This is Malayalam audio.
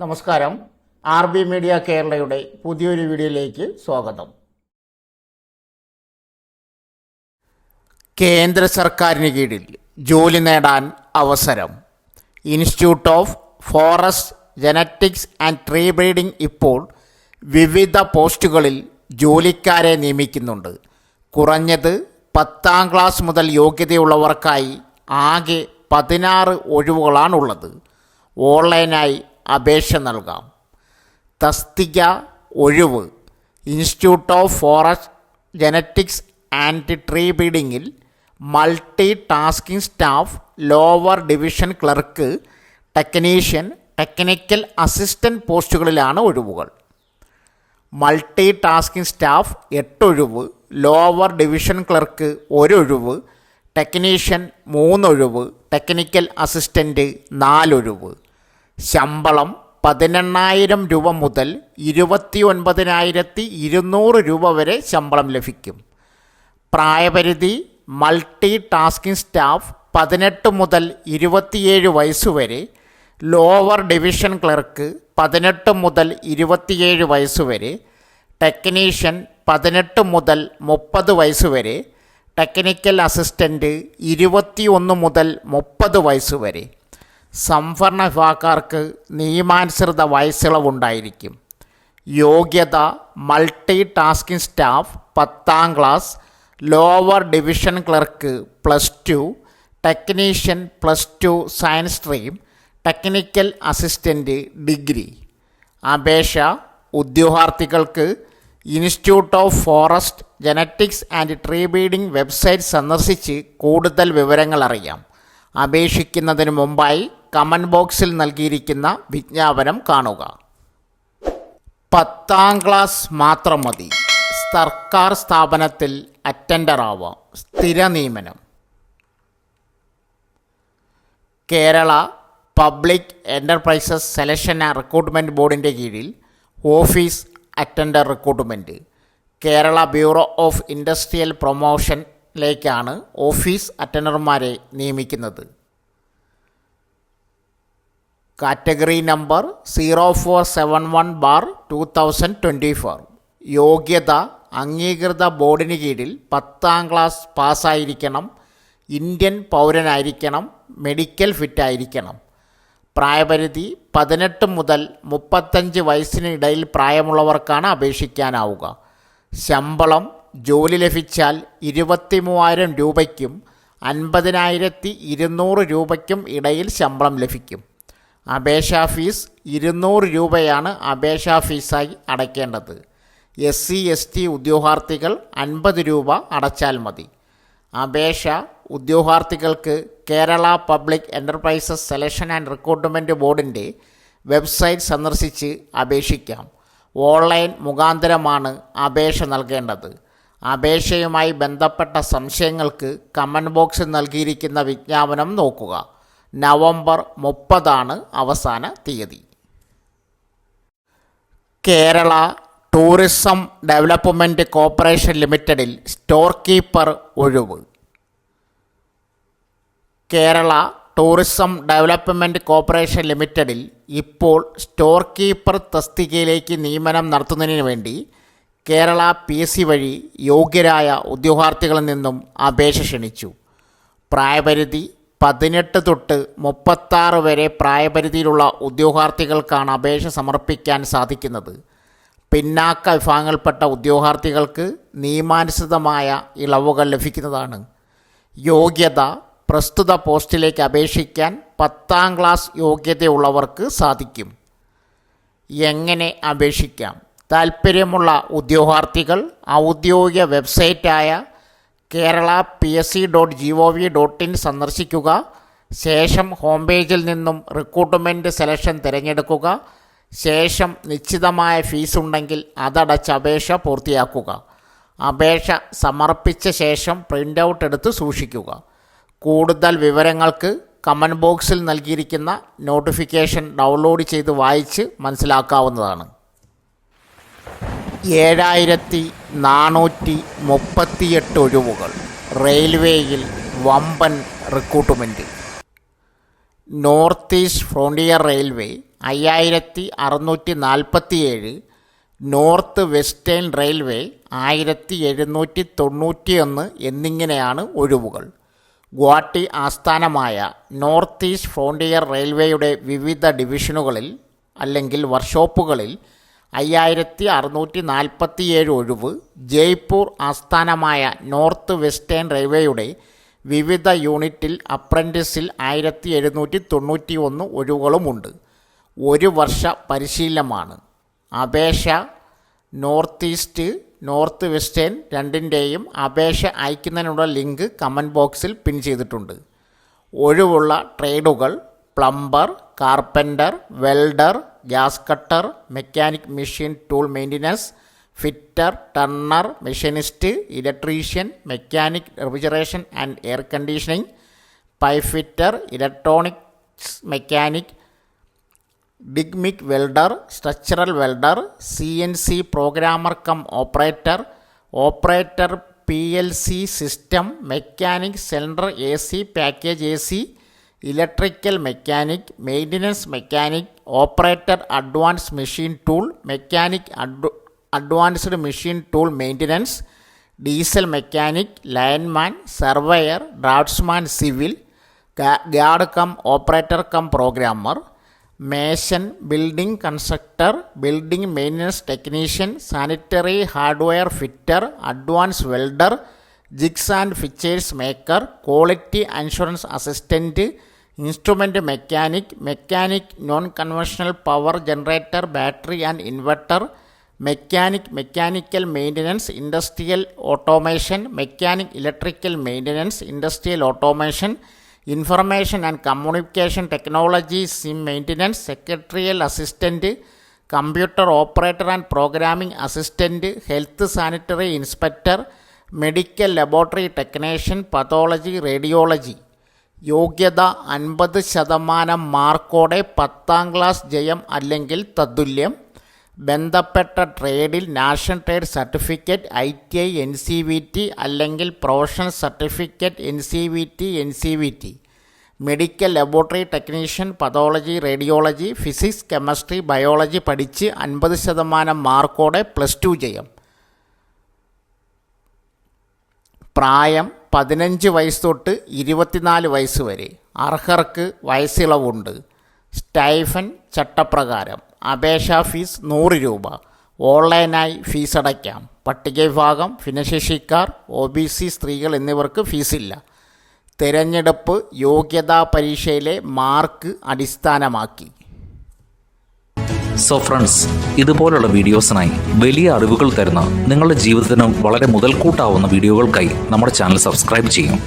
നമസ്കാരം. RB മീഡിയ കേരളയുടെ പുതിയൊരു വീഡിയോയിലേക്ക് സ്വാഗതം. കേന്ദ്ര സർക്കാരിന് കീഴിൽ ജോലി നേടാൻ അവസരം. Institute of forest genetics and tree breeding ഇപ്പോൾ വിവിധ പോസ്റ്റുകളിൽ ജോലിക്കാരെ നിയമിക്കുന്നുണ്ട്. കുറഞ്ഞത് 10ാം ക്ലാസ് മുതൽ യോഗ്യതയുള്ളവർക്കായി ആകെ 16 ഒഴിവുകളാണുള്ളത്. ഓൺലൈനായി അപേക്ഷ നൽകാം. തസ്തിക ഒഴിവ്: institute of forest genetics and tree ബ്രീഡിങ്ങിൽ multi tasking staff, lower division clerk, technician, technical assistant പോസ്റ്റുകളിലാണ് ഒഴിവുകൾ. മൾട്ടി ടാസ്കിംഗ് സ്റ്റാഫ് 8 ഒഴിവ്, ലോവർ ഡിവിഷൻ ക്ലർക്ക് 1 ഒഴിവ്, ടെക്നീഷ്യൻ 3 ഒഴിവ്, ടെക്നിക്കൽ അസിസ്റ്റൻറ്റ് 4 ഒഴിവ്. ശമ്പളം 18,000 രൂപ മുതൽ 29,200 രൂപ വരെ ശമ്പളം ലഭിക്കും. പ്രായപരിധി: മൾട്ടി ടാസ്കിംഗ് സ്റ്റാഫ് 18 മുതൽ 27 വയസ്സുവരെ, ലോവർ ഡിവിഷൻ ക്ലർക്ക് 18 മുതൽ 27 വയസ്സുവരെ, ടെക്നീഷ്യൻ 18 മുതൽ 30 വയസ്സുവരെ, ടെക്നിക്കൽ അസിസ്റ്റൻറ്റ് 21 മുതൽ 30 വയസ്സുവരെ. സംവരണ വിഭാഗക്കാർക്ക് നിയമാനുസൃത വയസ്സിളവുണ്ടായിരിക്കും. യോഗ്യത: multi tasking staff 10ാം class, lower division clerk +2, technician +2 science stream, technical assistant degree. അപേക്ഷ ഉദ്യോഗാർത്ഥികൾക്ക് institute of forest genetics and tree breeding website സന്ദർശിച്ച് കൂടുതൽ വിവരങ്ങൾ അറിയാം. അപേക്ഷിക്കുന്നതിന് മുമ്പായി കമൻറ്റ് ബോക്സിൽ നൽകിയിരിക്കുന്ന വിജ്ഞാപനം കാണുക. 10ാം ക്ലാസ് മാത്രം മതി. സർക്കാർ സ്ഥാപനത്തിൽ അറ്റൻഡർ ആവാം. സ്ഥിര നിയമനം. Kerala public enterprises selection and recruitment ബോർഡിൻ്റെ കീഴിൽ office attender recruitment. Kerala bureau of industrial പ്രൊമോഷനിലേക്കാണ് ഓഫീസ് അറ്റൻഡർമാരെ നിയമിക്കുന്നത്. Category number 0471/2024. യോഗ്യത: അംഗീകൃത ബോർഡിന് കീഴിൽ 10ാം ക്ലാസ് പാസ്സായിരിക്കണം, ഇന്ത്യൻ പൗരനായിരിക്കണം, മെഡിക്കൽ ഫിറ്റായിരിക്കണം. പ്രായപരിധി: 18 മുതൽ 35 വയസ്സിനിടയിൽ പ്രായമുള്ളവർക്കാണ് അപേക്ഷിക്കാനാവുക. ശമ്പളം: ജോലി ലഭിച്ചാൽ 23,000 രൂപയ്ക്കും 50,200 രൂപയ്ക്കും ഇടയിൽ ശമ്പളം ലഭിക്കും. അപേക്ഷാ ഫീസ് 200 രൂപയാണ് അപേക്ഷാ ഫീസായി അടയ്ക്കേണ്ടത്. SC/ST ഉദ്യോഗാർത്ഥികൾ 50 രൂപ അടച്ചാൽ മതി. അപേക്ഷ ഉദ്യോഗാർത്ഥികൾക്ക് Kerala public enterprises selection and recruitment ബോർഡിൻ്റെ വെബ്സൈറ്റ് സന്ദർശിച്ച് അപേക്ഷിക്കാം. ഓൺലൈൻ മുഖാന്തരമാണ് അപേക്ഷ നൽകേണ്ടത്. അപേക്ഷയുമായി ബന്ധപ്പെട്ട സംശയങ്ങൾക്ക് കമൻറ്റ് ബോക്സിൽ നൽകിയിരിക്കുന്ന വിജ്ഞാപനം നോക്കുക. നവംബർ 30 അവസാന തീയതി. കേരള ടൂറിസം ഡെവലപ്മെൻറ്റ് കോർപ്പറേഷൻ ലിമിറ്റഡിൽ സ്റ്റോർ കീപ്പർ ഒഴിവ്. കേരള ടൂറിസം ഡെവലപ്മെൻറ്റ് കോർപ്പറേഷൻ ലിമിറ്റഡിൽ ഇപ്പോൾ സ്റ്റോർ കീപ്പർ തസ്തികയിലേക്ക് നിയമനം നടത്തുന്നതിന് വേണ്ടി കേരള PSC വഴി യോഗ്യരായ ഉദ്യോഗാർത്ഥികളിൽ നിന്നും അപേക്ഷ ക്ഷണിച്ചു. പ്രായപരിധി: 18 തൊട്ട് 36 വരെ പ്രായപരിധിയിലുള്ള ഉദ്യോഗാർത്ഥികൾക്കാണ് അപേക്ഷ സമർപ്പിക്കാൻ സാധിക്കുന്നത്. പിന്നാക്ക വിഭാഗങ്ങളിൽപ്പെട്ട ഉദ്യോഗാർത്ഥികൾക്ക് നിയമാനുസൃതമായ ഇളവുകൾ ലഭിക്കുന്നതാണ്. യോഗ്യത: പ്രസ്തുത പോസ്റ്റിലേക്ക് അപേക്ഷിക്കാൻ 10ാം ക്ലാസ് യോഗ്യതയുള്ളവർക്ക് സാധിക്കും. എങ്ങനെ അപേക്ഷിക്കാം? താൽപ്പര്യമുള്ള ഉദ്യോഗാർത്ഥികൾ ഔദ്യോഗിക വെബ്സൈറ്റായ kerala.psc.gov.in സന്ദർശിക്കുക. ശേഷം ഹോം പേജിൽ നിന്നും റിക്രൂട്ട്മെൻറ്റ് സെലക്ഷൻ തിരഞ്ഞെടുക്കുക. ശേഷം നിശ്ചിതമായ ഫീസ് ഉണ്ടെങ്കിൽ അതടച്ച് അപേക്ഷ പൂർത്തിയാക്കുക. അപേക്ഷ സമർപ്പിച്ച ശേഷം പ്രിൻ്റ് ഔട്ട് എടുത്ത് സൂക്ഷിക്കുക. കൂടുതൽ വിവരങ്ങൾക്ക് കമൻറ്റ് ബോക്സിൽ നൽകിയിരിക്കുന്ന നോട്ടിഫിക്കേഷൻ ഡൗൺലോഡ് ചെയ്ത് വായിച്ച് മനസ്സിലാക്കാവുന്നതാണ്. 7,438 ഒഴിവുകൾ. റെയിൽവേയിൽ വമ്പൻ recruitment. North east frontier railway 5647, north western railway 1791 എന്നിങ്ങനെയാണ് ഒഴിവുകൾ. ഗുവാഹട്ടി ആസ്ഥാനമായ നോർത്ത് ഈസ്റ്റ് ഫ്രോണ്ടിയർ റെയിൽവേയുടെ വിവിധ ഡിവിഷനുകളിൽ അല്ലെങ്കിൽ വർക്ക്ഷോപ്പുകളിൽ 5647 ഒഴിവ്, ജയ്പൂർ ആസ്ഥാനമായ നോർത്ത് വെസ്റ്റേൺ റെയിൽവേയുടെ വിവിധ യൂണിറ്റിൽ അപ്രൻറ്റിസിൽ 1791 ഒഴിവുകളുമുണ്ട്. ഒരു വർഷ പരിശീലനമാണ്. അപേക്ഷ നോർത്ത് ഈസ്റ്റ്, നോർത്ത് വെസ്റ്റേൺ രണ്ടിൻ്റെയും അപേക്ഷ അയക്കുന്നതിനുള്ള ലിങ്ക് കമൻറ്റ് ബോക്സിൽ പിൻ ചെയ്തിട്ടുണ്ട്. ഒഴിവുള്ള ട്രേഡുകൾ plumber, carpenter, welder, gas cutter, mechanic machine tool maintenance, fitter, turner, machinist, electrician, mechanic refrigeration and air conditioning, pipe fitter, electronics mechanic, ഡിഗ്മിക് welder, structural welder, CNC programmer cum operator, operator PLC system, mechanic cylinder AC, package AC, electrical mechanic, maintenance mechanic, operator advance machine tool, mechanic advanced machine tool maintenance, diesel mechanic, lineman, surveyor, draughtsman civil, guard cum operator cum programmer, mason, building constructor, building maintenance technician, sanitary hardware fitter, advance welder, jigs and fixtures maker, quality assurance assistant, instrument mechanic, mechanic non conventional power generator, battery and inverter, mechanical maintenance, industrial automation, mechanic electrical maintenance, industrial automation, information and communication technology, സിം maintenance, secretarial assistant, computer operator and programming assistant, health sanitary inspector, medical laboratory technician, pathology, radiology. യോഗ്യത 50% മാർക്കോടെ 10ാം ക്ലാസ് ജയം അല്ലെങ്കിൽ തത്തുല്യം. ബന്ധപ്പെട്ട ട്രേഡിൽ national trade certificate, ITI, NCVT അല്ലെങ്കിൽ professional certificate, NCVT, medical laboratory technician, pathology, radiology, physics, chemistry, biology പഠിച്ച് 50% മാർക്കോടെ +2 ജയം. പ്രായം 15 വയസ്സ് തൊട്ട് 24 വയസ്സ് വരെ. അർഹർക്ക് വയസ്സിളവുണ്ട്. സ്റ്റൈഫൻ ചട്ടപ്രകാരം. അപേക്ഷാ ഫീസ് 100 രൂപ. ഓൺലൈനായി ഫീസ് അടയ്ക്കാം. പട്ടികവിഭാഗം, ഭിന്നശേഷിക്കാർ, OBC സ്ത്രീകൾ എന്നിവർക്ക് ഫീസില്ല. തിരഞ്ഞെടുപ്പ് യോഗ്യതാ പരീക്ഷയിലെ മാർക്ക് അടിസ്ഥാനമാക്കി. സോ ഫ്രണ്ട്സ്, ഇതുപോലുള്ള വീഡിയോസിനായി വലിയ അറിവുകൾ തരുന്ന നിങ്ങളുടെ ജീവിതത്തിന് വളരെ മുതൽക്കൂട്ടാവുന്ന വീഡിയോകൾക്കായി നമ്മുടെ ചാനൽ സബ്സ്ക്രൈബ് ചെയ്യും.